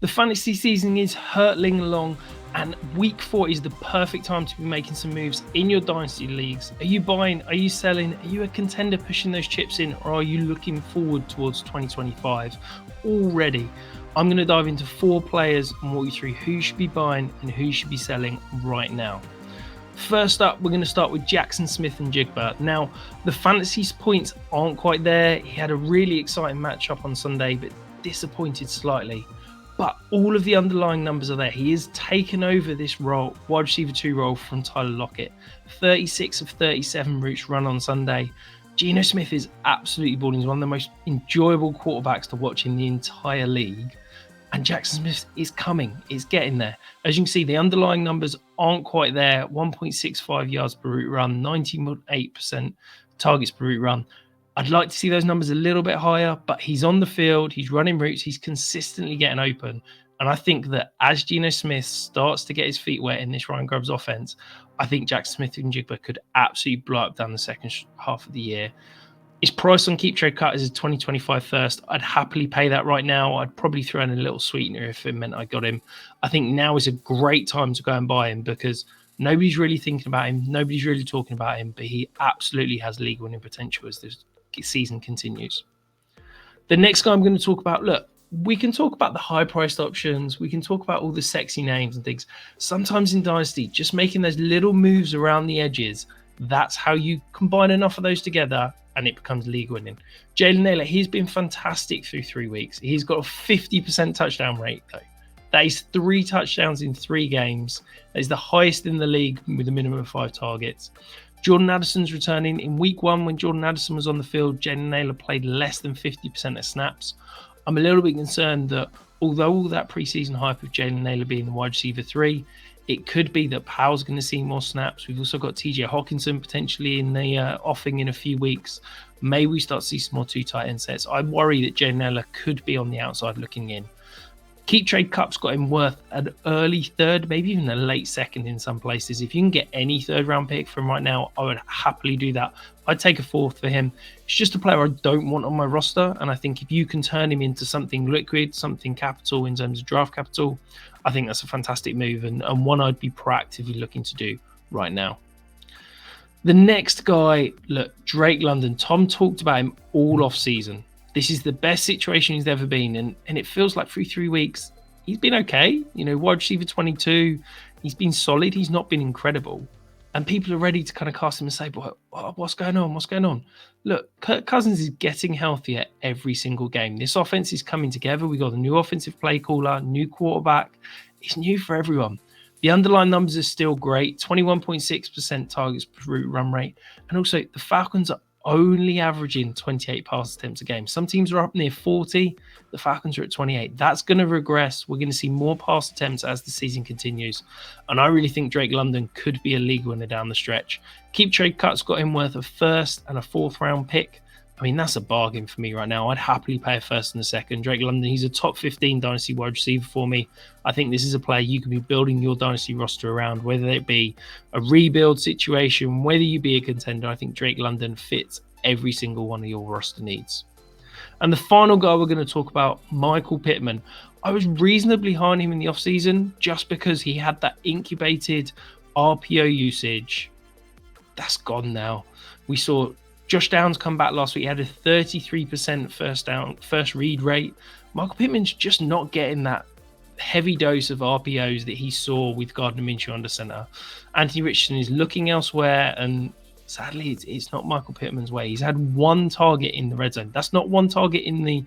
The fantasy season is hurtling along, and week 4 is the perfect time to be making some moves in your dynasty leagues. Are you buying? Are you selling? Are you a contender pushing those chips in, or are you looking forward towards 2025 already? I'm going to dive into 4 players and walk you through who you should be buying and who you should be selling right now. First up, we're going to start with Jaxon Smith-Njigba. Now, the fantasy points aren't quite there. He had a really exciting matchup on Sunday, but disappointed slightly. But all of the underlying numbers are there. He has taken over this role, wide receiver 2 role from Tyler Lockett. 36 of 37 routes run on Sunday. Geno Smith is absolutely balling. He's one of the most enjoyable quarterbacks to watch in the entire league. And Jaxon Smith is coming. It's getting there. As you can see, the underlying numbers aren't quite there. 1.65 yards per route run, 90.8% targets per route run. I'd like to see those numbers a little bit higher, but he's on the field, he's running routes, he's consistently getting open. And I think that as Geno Smith starts to get his feet wet in this Ryan Grubbs offense, I think Jaxon Smith-Njigba could absolutely blow up down the second half of the year. His price on Keep Trade Cut is a 2025 first. I'd happily pay that right now. I'd probably throw in a little sweetener if it meant I got him. I think now is a great time to go and buy him because nobody's really thinking about him. Nobody's really talking about him, but he absolutely has league winning potential as this season continues. The next guy I'm going to talk about, look, we can talk about the high-priced options. We can talk about all the sexy names and things. Sometimes in Dynasty, just making those little moves around the edges, that's how you combine enough of those together and it becomes league winning. Jalen Nailor, he's been fantastic through 3 weeks. He's got a 50% touchdown rate, though. That is 3 touchdowns in 3 games. That is the highest in the league with a minimum of 5 targets. Jordan Addison's returning. In week 1, when Jordan Addison was on the field, Jalen Nailor played less than 50% of snaps. I'm a little bit concerned that although all that preseason hype of Jalen Nailor being the wide receiver 3, it could be that Powell's going to see more snaps. We've also got TJ Hawkinson potentially in the offing in a few weeks. May we start to see some more 2 tight end sets? I worry that Jalen Nailor could be on the outside looking in. Keep Trade Cup's got him worth an early 3rd, maybe even a late 2nd in some places. If you can get any 3rd round pick from right now, I would happily do that. I'd take a 4th for him. It's just a player I don't want on my roster. And I think if you can turn him into something liquid, something capital in terms of draft capital, I think that's a fantastic move and one I'd be proactively looking to do right now. The next guy, look, Drake London. Tom talked about him all off season. This is the best situation he's ever been. And it feels like through 3 weeks, he's been okay. You know, wide receiver 22, he's been solid. He's not been incredible. And people are ready to kind of cast him and say, well, what's going on? What's going on? Look, Kirk Cousins is getting healthier every single game. This offense is coming together. We got a new offensive play caller, new quarterback. It's new for everyone. The underlying numbers are still great. 21.6% targets per route run rate. And also the Falcons are only averaging 28 pass attempts a game. Some teams are up near 40. The Falcons are at 28. That's going to regress. We're going to see more pass attempts as the season continues. And I really think Drake London could be a league winner down the stretch. Keep Trade Cut's got him worth a 1st and a 4th round pick. I mean, that's a bargain for me right now. I'd happily pay a 1st and a 2nd. Drake London, he's a top 15 Dynasty wide receiver for me. I think this is a player you can be building your Dynasty roster around, whether it be a rebuild situation, whether you be a contender. I think Drake London fits every single one of your roster needs. And the final guy we're going to talk about, Michael Pittman. I was reasonably high on him in the offseason just because he had that incubated RPO usage. That's gone now. We saw Josh Downs come back last week. He had a 33% first read rate. Michael Pittman's just not getting that heavy dose of RPOs that he saw with Gardner Minshew under center. Anthony Richardson is looking elsewhere, and sadly, it's not Michael Pittman's way. He's had 1 target in the red zone. That's not 1 target in the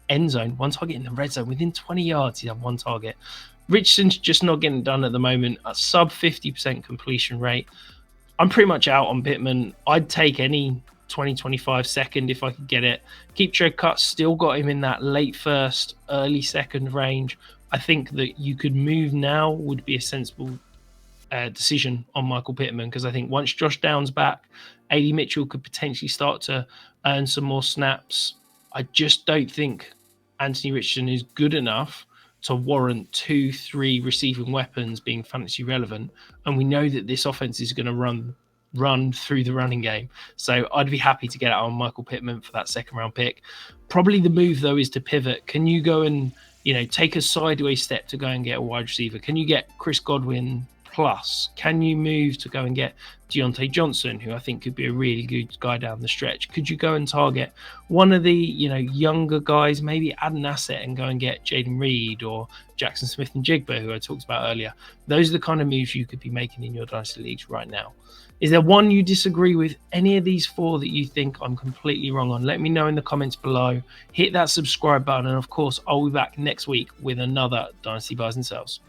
end zone, 1 target in the red zone. Within 20 yards, he's had 1 target. Richardson's just not getting it done at the moment. A sub 50% completion rate. I'm pretty much out on Pittman. I'd take any 2025 2nd if I could get it. Keep Trade Cut still got him in that late 1st, early 2nd range. I think that you could move now would be a sensible decision on Michael Pittman, because I think once Josh Downs back, AD Mitchell could potentially start to earn some more snaps. I just don't think Anthony Richardson is good enough to warrant 2-3 receiving weapons being fantasy relevant. And we know that this offense is going to run through the running game. So I'd be happy to get out on Michael Pittman for that 2nd round pick. Probably the move though is to pivot. Can you go and, take a sideways step to go and get a wide receiver? Can you get Chris Godwin plus? Can you move to go and get Deontay Johnson, who I think could be a really good guy down the stretch? Could you go and target one of the younger guys, maybe add an asset and go and get Jaden Reed or Jaxon Smith-Njigba, who I talked about earlier? Those are the kind of moves you could be making in your Dynasty leagues right now. Is there one you disagree with? Any of these four that you think I'm completely wrong on? Let me know in the comments below. Hit that subscribe button, and of course I'll be back next week with another Dynasty Buys and Sells.